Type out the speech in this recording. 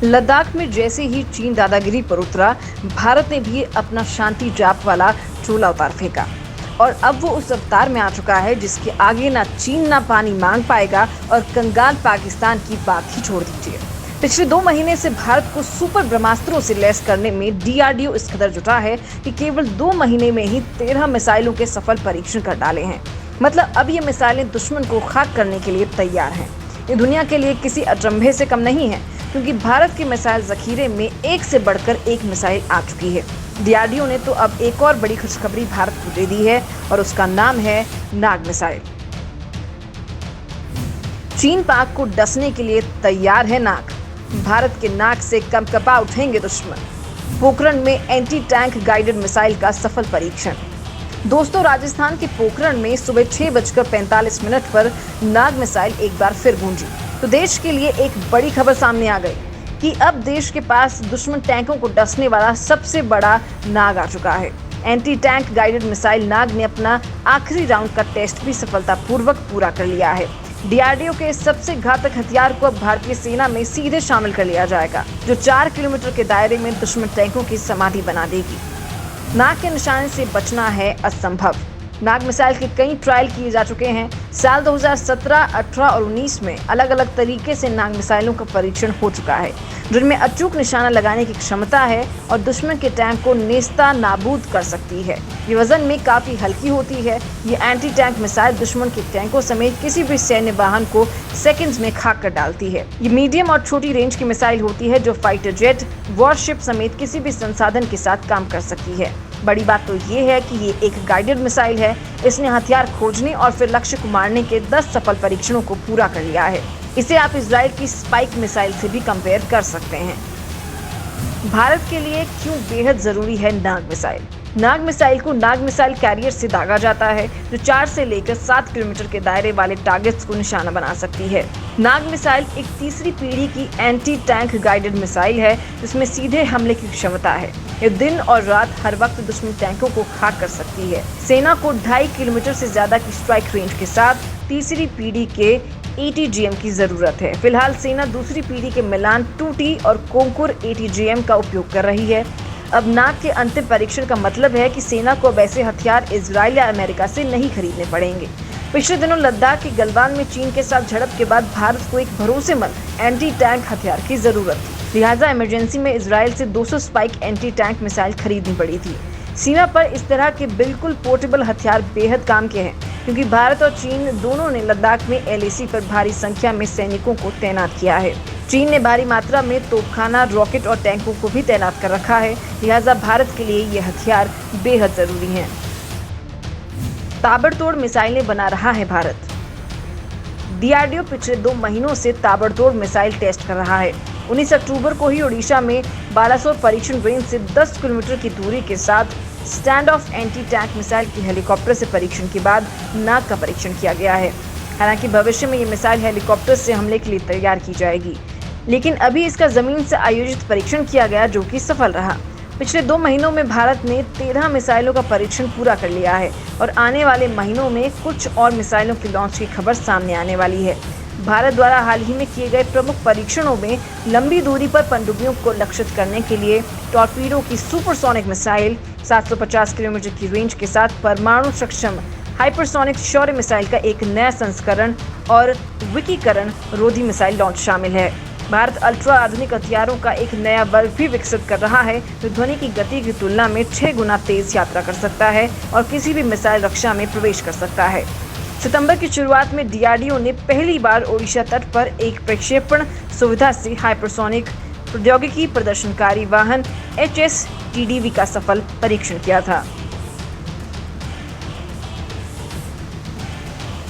लद्दाख में जैसे ही चीन दादागिरी पर उतरा, भारत ने भी अपना शांति जाप वाला चोला उतार फेंका और अब वो उस अवतार में आ चुका है जिसके आगे ना चीन ना पानी मांग पाएगा और कंगाल पाकिस्तान की बात ही छोड़ दीजिए। पिछले 2 महीने से भारत को सुपर ब्रह्मास्त्रों से लैस करने में डीआरडीओ इस कदर जुटा है कि केवल 2 महीने में ही 13 मिसाइलों के सफल परीक्षण कर डाले हैं। मतलब अब ये मिसाइलें दुश्मन को खाक करने के लिए तैयार हैं। ये दुनिया के लिए किसी अचंभे से कम नहीं है, क्योंकि भारत के मिसाइल जखीरे में एक से बढ़कर एक मिसाइल आ चुकी है। डीआरडीओ ने तो अब एक और बड़ी खुशखबरी भारत को दे दी है और उसका नाम है नाग मिसाइल। चीन पाक को डसने के लिए तैयार है नाग। भारत के नाक से कंपकपा उठेंगे दुश्मन। पोखरण में एंटी टैंक गाइडेड मिसाइल का सफल परीक्षण। दोस्तों, राजस्थान के पोखरण में सुबह 6:45 पर नाग मिसाइल एक बार फिर गूंजी तो देश के लिए एक बड़ी खबर सामने आ गई कि अब देश के पास दुश्मन टैंकों को डसने वाला सबसे बड़ा नाग आ चुका है। एंटी टैंक गाइडेड मिसाइल नाग ने अपना आखिरी राउंड का टेस्ट भी सफलतापूर्वक पूरा कर लिया है। डीआरडीओ के सबसे घातक हथियार को अब भारतीय सेना में सीधे शामिल कर लिया जाएगा, जो 4 किलोमीटर के दायरे में दुश्मन टैंकों की समाधि बना देगी। नाग के निशाने से बचना है असंभव। नाग मिसाइल के कई ट्रायल किए जा चुके हैं। साल 2017, 18 और 19 में अलग अलग तरीके से नाग मिसाइलों का परीक्षण हो चुका है, जिनमें अचूक निशाना लगाने की क्षमता है और दुश्मन के टैंक को नेस्ता नाबूद कर सकती है। ये वजन में काफी हल्की होती है। ये एंटी टैंक मिसाइल दुश्मन के टैंकों समेत किसी भी सैन्य वाहन को सेकंड्स में खाक कर डालती है। ये मीडियम और छोटी रेंज की मिसाइल होती है जो फाइटर जेट, वॉरशिप समेत किसी भी संसाधन के साथ काम कर सकती है। बड़ी बात तो ये है कि ये एक गाइडेड मिसाइल है। इसने हथियार खोजने और फिर लक्ष्य को मारने के 10 सफल परीक्षणों को पूरा कर लिया है। इसे आप इजराइल की स्पाइक मिसाइल से भी कंपेयर कर सकते हैं। भारत के लिए क्यों बेहद जरूरी है नाग मिसाइल? नाग मिसाइल को नाग मिसाइल कैरियर से दागा जाता है, जो 4 से लेकर 7 किलोमीटर के दायरे वाले टारगेट्स को निशाना बना सकती है। नाग मिसाइल एक तीसरी पीढ़ी की एंटी टैंक गाइडेड मिसाइल है, जिसमें सीधे हमले की क्षमता है। ये दिन और रात हर वक्त दुश्मन टैंकों को खाक कर सकती है। सेना को 2.5 किलोमीटर से ज्यादा की स्ट्राइक रेंज के साथ तीसरी पीढ़ी के ATGM की जरूरत है। फिलहाल सेना दूसरी पीढ़ी के मिलान 2T और कोंकुर ATGM का उपयोग कर रही है। अब नाग के अंतिम परीक्षण का मतलब है कि सेना को अब ऐसे हथियार इजराइल या अमेरिका से नहीं खरीदने पड़ेंगे। पिछले दिनों लद्दाख के गलवान में चीन के साथ झड़प के बाद भारत को एक भरोसेमंद एंटी टैंक हथियार की जरूरत थी। लिहाजा इमरजेंसी में इजराइल से 200 स्पाइक एंटी टैंक मिसाइल खरीदनी पड़ी थी। सीमा पर इस तरह के बिल्कुल पोर्टेबल हथियार बेहद काम के हैं, क्योंकि भारत और चीन दोनों ने लद्दाख में LAC पर भारी संख्या में सैनिकों को तैनात किया है। चीन ने भारी मात्रा में तोपखाना, रॉकेट और टैंकों को भी तैनात कर रखा है। लिहाजा भारत के लिए ये हथियार बेहद जरूरी हैं। ताबड़तोड़ मिसाइलें बना रहा है भारत। डीआरडीओ पिछले 2 महीनों से ताबड़तोड़ मिसाइल टेस्ट कर रहा है। 19 अक्टूबर को ही ओडिशा में बालासोर परीक्षण रेंज से 10 किलोमीटर की दूरी के साथ stand of anti tank missile की हेलीकॉप्टर से परीक्षण के बाद नाग का परीक्षण किया गया है। हालांकि भविष्य में ये मिसाइल हेलीकॉप्टर से हमले के लिए तैयार की जाएगी, लेकिन अभी इसका जमीन से आयोजित परीक्षण किया गया, जो कि सफल रहा। पिछले 2 महीनों में भारत ने 13 मिसाइलों का परीक्षण पूरा कर लिया है और आने वाले महीनों में कुछ और मिसाइलों की लॉन्च की खबर सामने आने वाली है। भारत द्वारा हाल ही में किए गए प्रमुख परीक्षणों में लंबी दूरी पर पनडुब्बियों को लक्षित करने के लिए टॉर्पीडो की सुपरसोनिक मिसाइल, 750 किलोमीटर की रेंज के साथ परमाणु सक्षम हाइपरसोनिक शौर्य मिसाइल का एक नया संस्करण और विकिकरण रोधी मिसाइल लॉन्च शामिल है। भारत अल्ट्रा आधुनिक हथियारों का एक नया वर्ग भी विकसित कर रहा है, जो ध्वनि की गति की तुलना में 6 गुना तेज यात्रा कर सकता है और किसी भी मिसाइल रक्षा में प्रवेश कर सकता है। सितंबर की शुरुआत में डीआरडीओ ने पहली बार ओडिशा तट पर एक प्रक्षेपण सुविधा से हाइपरसोनिक प्रौद्योगिकी प्रदर्शनकारी वाहन HSTDV का सफल परीक्षण किया था।